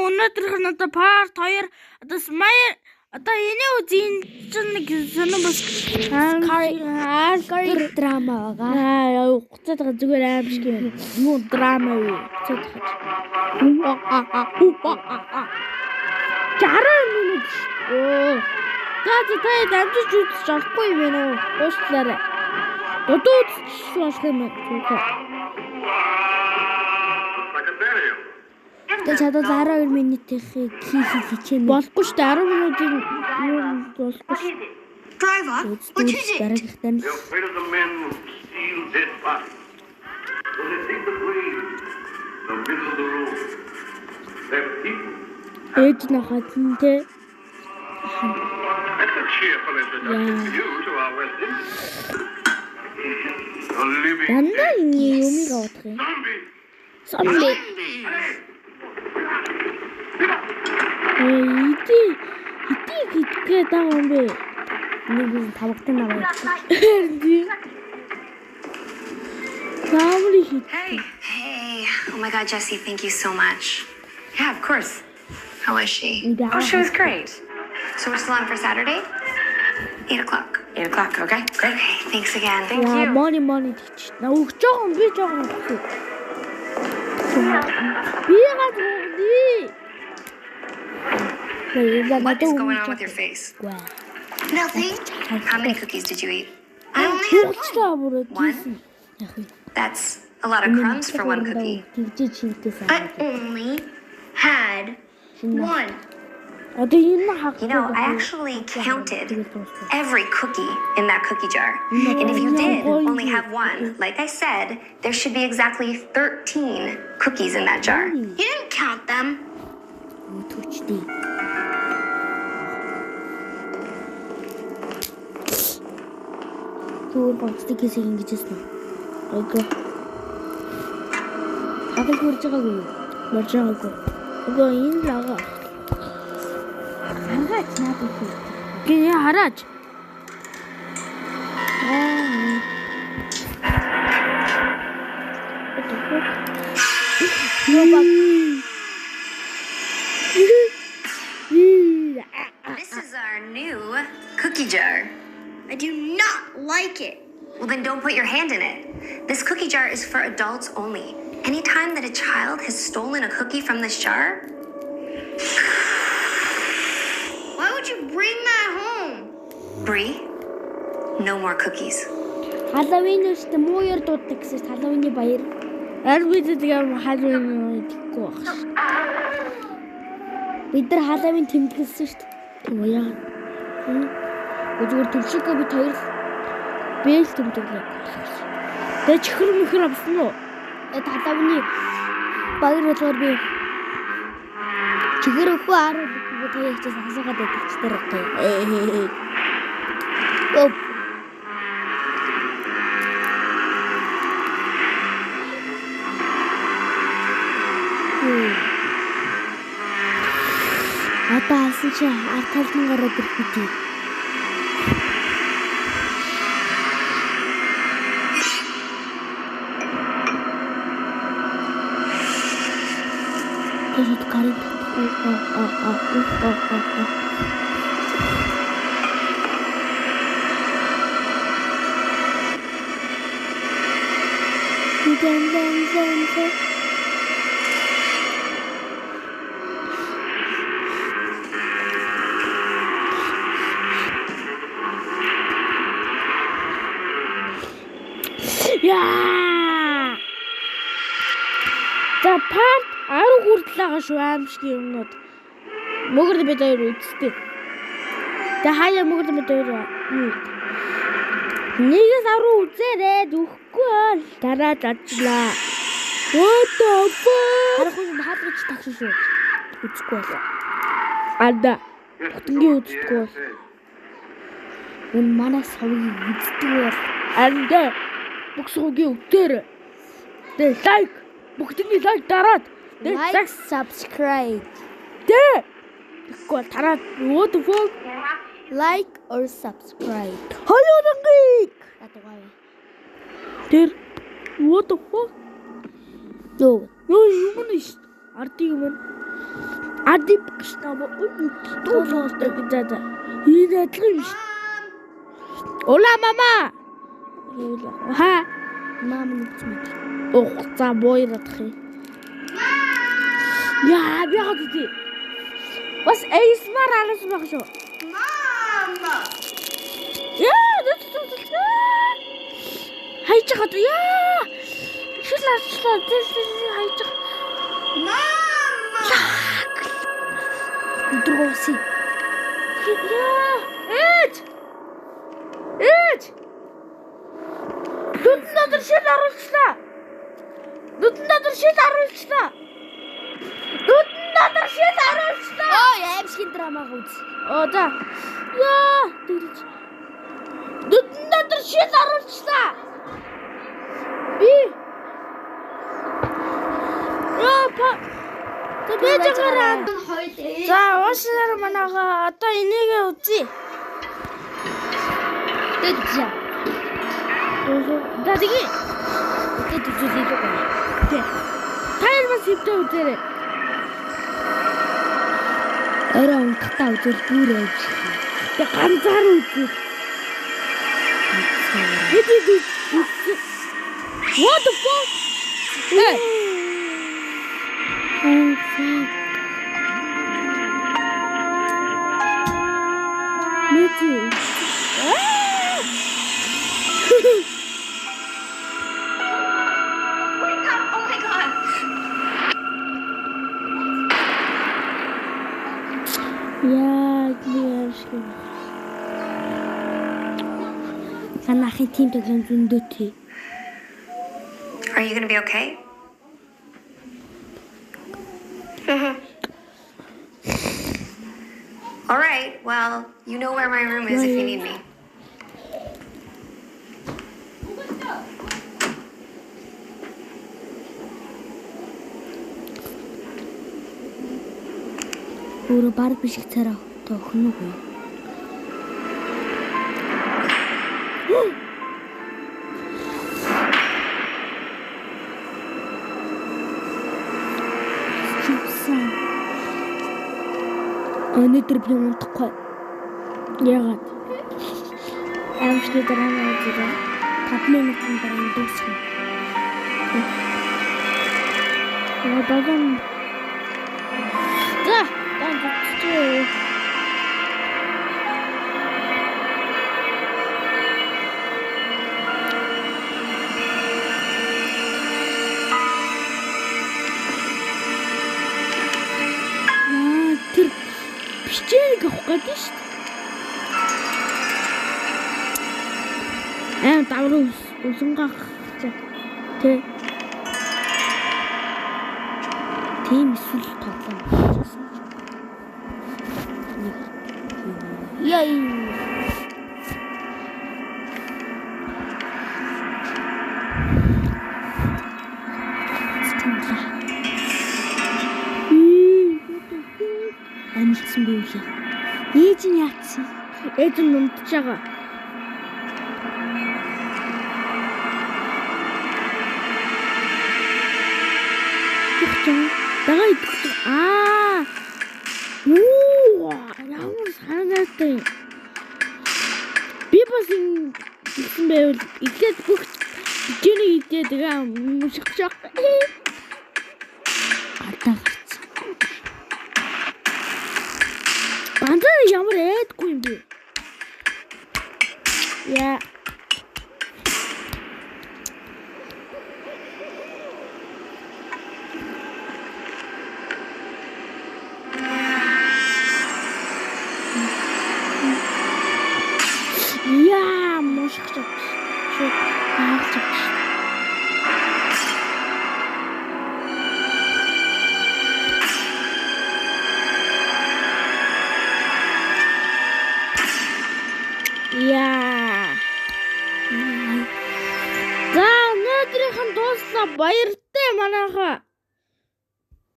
өнөөдрийнх нь одоо part 2 одоо Smile одоо энэ үзийн чинь нэг сонир бас Scary драма байгаа. Хуцаад байгаа зүгээр аимшиг юу драма юу. Жараа минут. Та дамжиж үзэж авахгүй юм байна уу? Уучлаарай. Додод болох юм байна. Тэ чадвал 12 минутын хичээнэ. Болохгүй шүү дээ 10 минутын болохгүй. Driver, what is it? Дараагийнхтай нь They're afraid of the men who steal dead bodies. So they take the blame, the middle of the road. They're people. Ээж нахад нь те. That's a cheerful introduction to you to our West Indies. A living Дандаа ингэ юмыг авах юм. zombie. Иди гэдгээ даа юм бэ. нэг юм тавгтан байгаа. Заавал хит. Hey. Oh my God, Jessie, thank you so much. Yeah, of course. How was she? Yeah. Oh, she was great. So we're still on for Saturday? 8 o'clock. 8 o'clock, okay? Great. Okay, thanks again. Thank Яа, you. money гэж. На өгч байгаа юм би жоохон өгсөн. Би гадуур. What is going on with your face? Nothing. How many cookies did you eat? I only had one. That's a lot of crumbs for one cookie. Тэгжиж I only had one. Одоо энэ хак. You know, I actually counted every cookie in that cookie jar. And if you did only have one, like I said, there should be exactly 13 cookies in that jar. You didn't count them. Төчтэй. Түр гонцтой гэсэн ингэж хэлсэн. Айгүй. Хагас хурж байгаагүй юу? Болж байгаагүй. Үгүй энэ л байгаа. Хангаач надад хөө. Гээ хараач. This is our new cookie jar. I do not like it. Well, then don't put your hand in it. This cookie jar is for adults only. Anytime that a child has stolen a cookie from this jar, Why would you bring that home? Bree, no more cookies. Халавын өстө мууяр дууддаг гэсэн халавны баяр. Аль бид тэгээ халуун идэхгүй байх. Бид нар халавын тэмдэглэсэн шүү дээ. Тэгвэл яа. Зүгээр төвшигөө бид хоёр Бэл тэмдэглээ. Тэгээ чихэр мөхөр авсан уу? халавны баяр болохоор би чихэр өхөө аруу бид хоёрчээс асуугаад байдаг ч тэр. Оп. Одоо алсан чи арт талын гараад ирэх үү? Тэгээд гарыг. Дэн. Яа! За part 10 хүртэл байгаа шүү аимшиг юмнууд. Мөгөр бид хоёр үзтээ. Тэгээ хаяа мөгөр бид хоёр юу? Нэгээс 10 үзээрэй зүхгүй бол дараа задлаа. What the fuck? Харахгүй хаалгаж тагшин шүү. Үзэхгүй бол. Ада. Бүтэнгийн үзтгүй бол. Энэ манай савыг үздэг бол Анда. Бүгсгүйгийн өгдөр. Тэгээ лайк. Бүгдний лайк дараад. like, subscribe, Тэгээ. Тэгэхгүй бол дараа what the fuck? like or subscribe. Хоёрыг. Татгай. Тэр what the fuck? Юу? Юу юм нэш? Ардын юм. Адип гэж намаа дуулаатай гэж. Энэ адилхан юм шиг. Ола мама. Ха. Мам нүцмэ. За боёрах юм. Яа, би хад тий. Бас ASMR алаас баг шүү. Mom! Яа, хайж хад яа. Шилаачлаа хайж. Mom! Өдрөөс. Яа. Ээж. Дүнээр шил оруулчлаа. Оо, аимшиг драмаг үз. Оо да. Яа, дэлж. Дүнээр шил оруулчлаа. Би. Яа, тэбэжгараа. За, уушаар манайха одоо энийг үзье. Тэжээ. За тэгээ. Тэжээ дөө. Таяр бас хөвдөө үзээрэй. Орой унтахтаа үзэл бүрээ. Тэг ганцаар үзье. Хэдий What the fuck? Hey. Мэдээ. Wake up! Oh my god! Яа, яашгүй. Санахын тим тоглоом зөндөөтэй. Are you gonna be okay? All right, well, you know where my room is if you need me. Өөрө бар бишиг цараа тоохно уу? Өнөөдөр би унтахгүй. Яагаад? Аимшиг дараа үзээ. 5 минутын дараа дуусна. Баган. За, тань. Тэр бичээг авах гэдэг шүү дээ. Давруу усангах тэ. Тийм эсвэл тоглоом. Яй. Амилсан би үү? Ээж нь яатсан? Ээж нь унтж байгаа. Дагаа идэх. Ямар санаатай. Би бас ингэсэн байвал эхлээд бүх жиний идээ тэгээ мушигчаа. Гадаа гарцсан. Бандаа ямар айдгүй юм бэ? Яа. Яа, мушигчаа. Шо, таарч. Яа. За, өнөөдрийнх нь дууслаа баяртай манайха.